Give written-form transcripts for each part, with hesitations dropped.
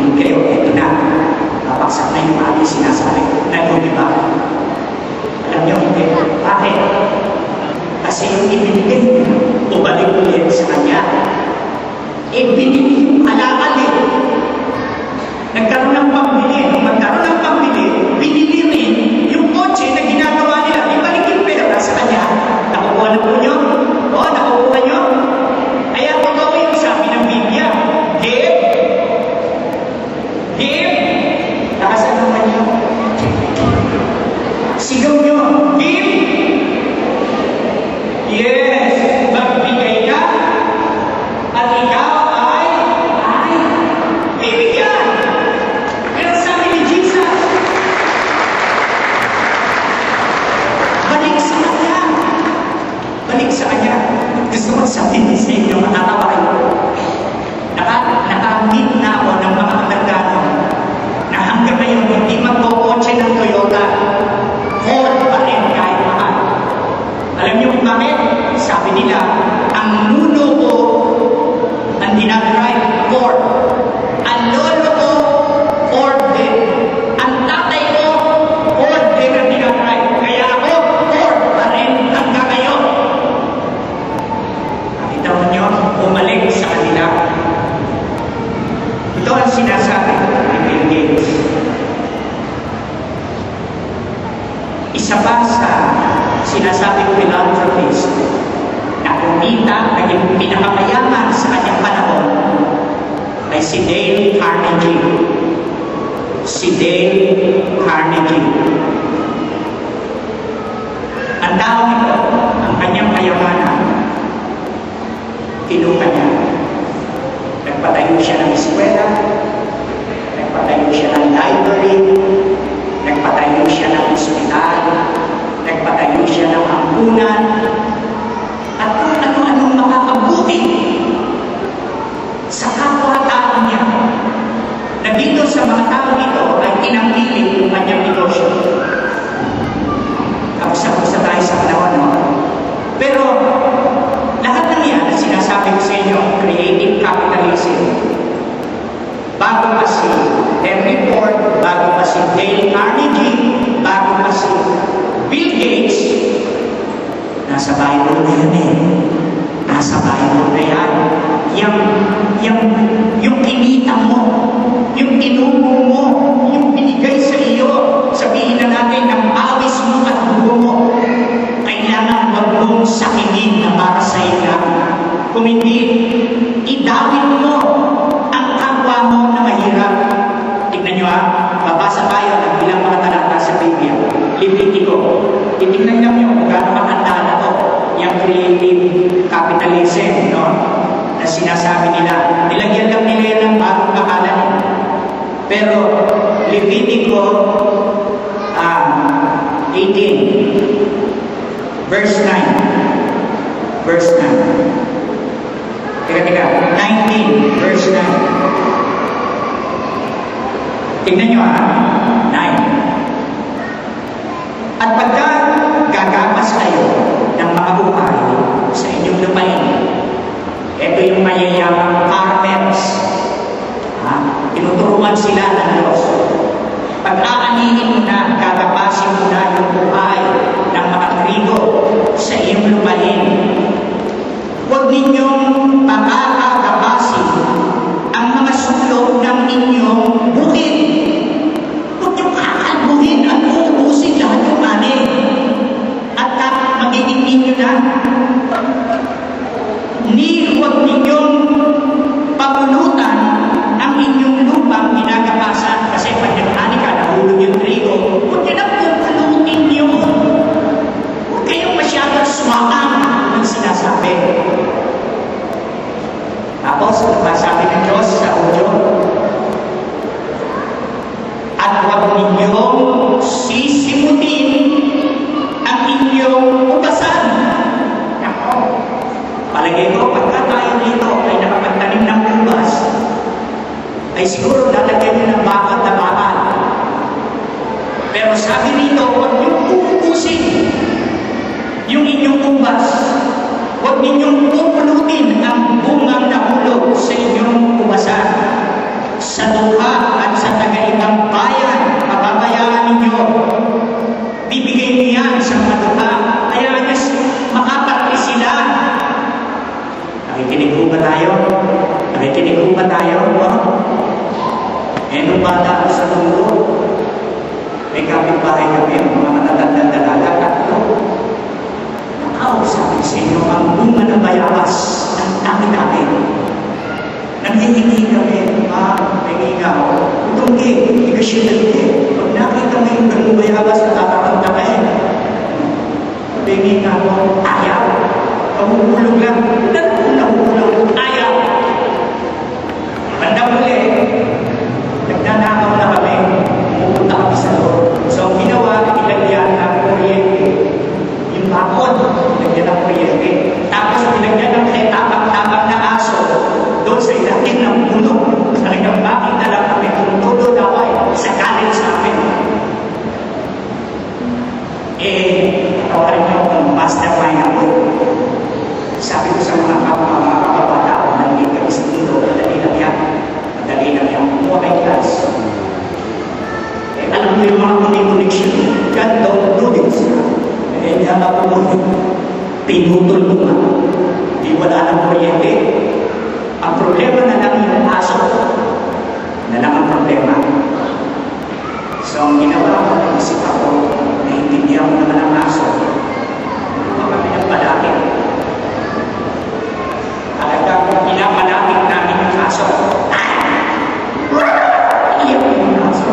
makinig kayo, ito na. Babaksak na yung aking sinasabi. Nag-uli ba? Alam niyo, hindi. Bakit? Kasi yung ibinigay niya, ubalik ulit sa kanya. Ibinigay yung alakal eh. Nagkaroon ng pambili. Nung magkaroon ng pambili, binili rin yung kotse na ginagawa nila. Ibalik yung pera sa kanya. Nakukuha na po nyo? Oo, nakukuha nyo? Kaya totoo yung sabi ng Biblia. Give. Give. Nakasan naman nyo. Sigaw nyo. Give. Yes. Magbigay ka. At ikaw ay bibigyan. Pero sabi ni Jesus, balik sa kanya. Balik sa kanya. Gusto ko sabihin sa inyo, matatawa kayo. Nakamit na ako ng mga Amerikano na hanggang ngayon hindi magkokotse ng Toyota. Ford pa rin kahit mahal. Alam niyo kung bakit? Sabi nila, ang nuno ko ang dinadrive, Ford. Ang lolo ko, Ford din. Ang tatay ko, Ford din ang dinadrive. Kaya ako, Ford pa rin hanggang ngayon. Nakita mo niyo, umalik sa kanila. Ito ang sinasabi ni Bill Gates. Isa pa sa sinasabing philanthropist na kumita, naging pinakamayaman sa kanyang panahon ay si Dale Carnegie. Si Dale Carnegie. Ang tao nito, ang kanyang kayamanan, kinuha niya. Nagpatayo siya ng eskwela, nagpatayo siya ng library, nagpatayo siya ng ospital, nagpatayo siya ng ampunan, at kung ano-anong makakabuti sa kapwa-tao niya, na dito sa mga tao ito ay tinangkilik yung kanyang negosyo. Kamusta tayo sa panahon, no? Pero lahat ng yan na sinasabi ko sa inyo, creative capitalism, bago pa si Henry Ford, bago pa si Dale Carnegie, bago pa si Bill Gates, nasa Bible na yan eh. Nasa Bible na yan. Yung kinita mo, yung tinubo mo, yung binigay sa iyo, sabihin na natin ng awis mo at dugo mo, kailangan wag mong sakinin na para sa iyo. Kung hindi, idawin mo ang kapwa mo na mahirap. Tignan nyo ha, babasa tayo ng ilang mga talata sa Biblia. Levitico. Titignan nyo kung gaano makanta na to, yung creative capitalism, no? Na sinasabi nila. Nilagyan lang nila yan ng bagong pangalan. Pero Levitico 18 verse 9. Verse 9. Teka. 19 verse 9. Tingnan nyo ha. 9. At pagka gagapas kayo ng mga buhay sa inyong lupain, ito yung mayayamang farmers. Tinuturuan sila ng Diyos. Pag-aanihin mo na, gagapasin mo na yung buhay ng mga trigo sa iyong lupain. Huwag ninyong pakakagapasin ang mga sulok ng inyong bukid. Huwag niyong kakalbuhin at uubusin lahat yung ani. At magiging ninyo na. Huwag ninyong pamulutan ang inyong lupang ginagapasan. Kasi pag nag-ani ka, nahulog yung trigo, huwag nyo na pupulutin yun. Huwag kayong masyadong sumakang ang sinasabi. Tapos, sabi ng Diyos sa audio, at huwag ninyong sisimutin ang inyong ubasan. Palagay ko, pagka tayo dito ay nakapagtanim ng ubas, ay siguro lalagyan nyo ng bakal na bakal. Pero sabi rito, huwag niyong uubusin yung inyong ubas. Huwag ninyong pupulutin ang bungang nahulog sa inyong ubasan. Sa duha ang bunga ng bayabas ng dami-dami. Nanghihingi kami, hingi nga ako. Itong ikasyalan pag nakita mo yung ganung bayabas, natatakanta ka hingi nga ako, ayaw. Pagkukulog lang. Kung nakukulog, ayaw. Bandang huli, nagnanakaw na kami. Pupunta kami sa loob. So, ang ginawa, nilagyan ng kuryente. Yung bakod, nilagyan ng kuryente. Tapos, nilagyan ng tabang na aso doon sa ilalim ng puno. Talagang bakit na lang kami kung todo daway sa college namin. Tawarin niyo kung mastermind ako. Sabi ko sa mga kababata ko, nandito kami sa mundo, madali lang yan. Madali lang yan. Kumuha kay class. Alam mo yung mga connection, God don't do this. Yan ako mo, pinutol mo nga. Di wala ng kuryente. Ang problema na lang yung aso. Na lang ang problema. So, ang ginawa ko, naisip ako, naiintindihan ko naman ang aso. Kami ng palapit. Talagang pinapalapit namin yung aso. Iyak yung aso.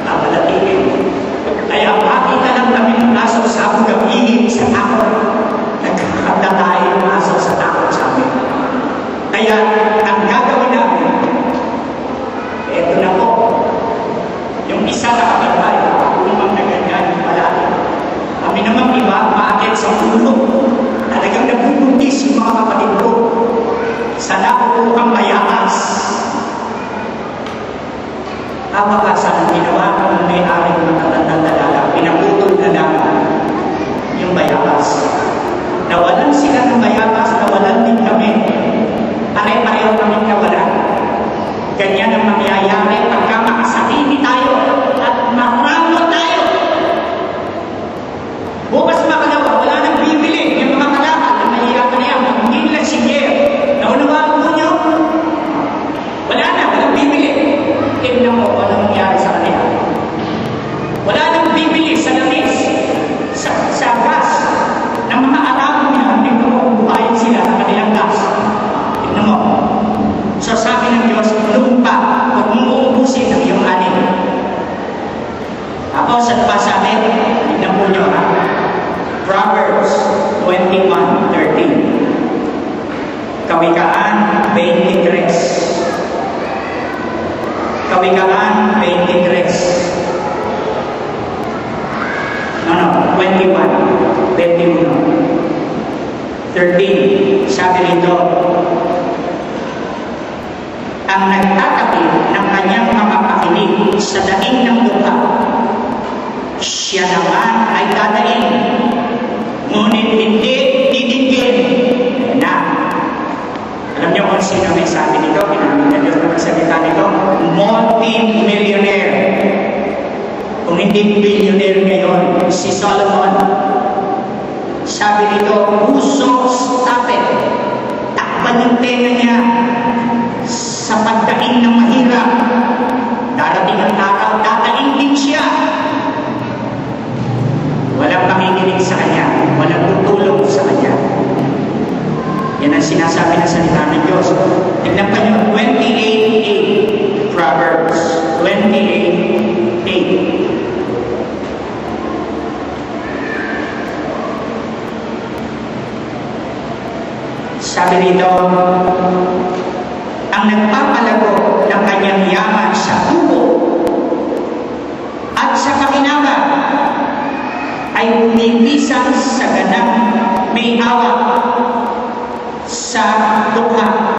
Napalatingin. Kaya makita lang kami ng aso sa gabi sa takot. Nagkakata tayo yung aso sa takot sa amin. Kaya, ang gagawin namin, eto na po, yung isa na kapitbahay, kumang na ganyan, palagi. Kami naman iba, maakit sa puno. Talagang nagbubuntis yung mga kapatid ko. Sa nakukukang bayabas. Kapakasan ang ginawa ng may-ari ng matatandang dalaga, pinaputol na lang yung bayabas. Nawalan sila ng bayabas, nawalan din kami. Pare-pareho kami nawalan. Ganyan ang mangyayari pagka makasarili tayo at maramo tayo. Bukas makalawa, wala nang bibili yung mga kalaban na mahihirapan na yan. Hindi nila sige. Naunawaan mo nyo? Wala na, walang bibili. Tignan mo kung ano nangyari sa kanila. Wala nang bibili sa lamis, sa gas, ng mga aramo niya. Tignan mo kung buhayin sila ng kanilang gas. Tignan mo. So sabi ng Diyos, noon pa, huwag mong uubusin ang iyong anin. Tapos at pa sabi, tignan po nyo ha. Proverbs 21:13. Kawikaan 23. Kawikaan 23. No, 21. 13. Sabi nito, ang nagtatabi ng kanyang mga pakinig sa daing ng lupa, siya naman ay dadaing, ngunit hindi didinggin na. Alam niyo kung sino may sabi nito, pinamit na Diyos na magsalita nito, multi-millionaire. Kung hindi billionaire ngayon, si Solomon. Sabi nito, puso stop it. Takpan yung pena niya sa pagdaing ng mahirap. Darating ang araw, dadaing din siya. Walang pakikinig sa kanya, walang tutulong sa kanya. Yan ang sinasabi ng salita ng Diyos. Tignan pa nyo, 28:8. Proverbs 28:8. Sabi rito, ang nagpapalago ng kanyang yaman sa tubo at sa pakinaba ay pumipisang sa ganang may awa sa dukha.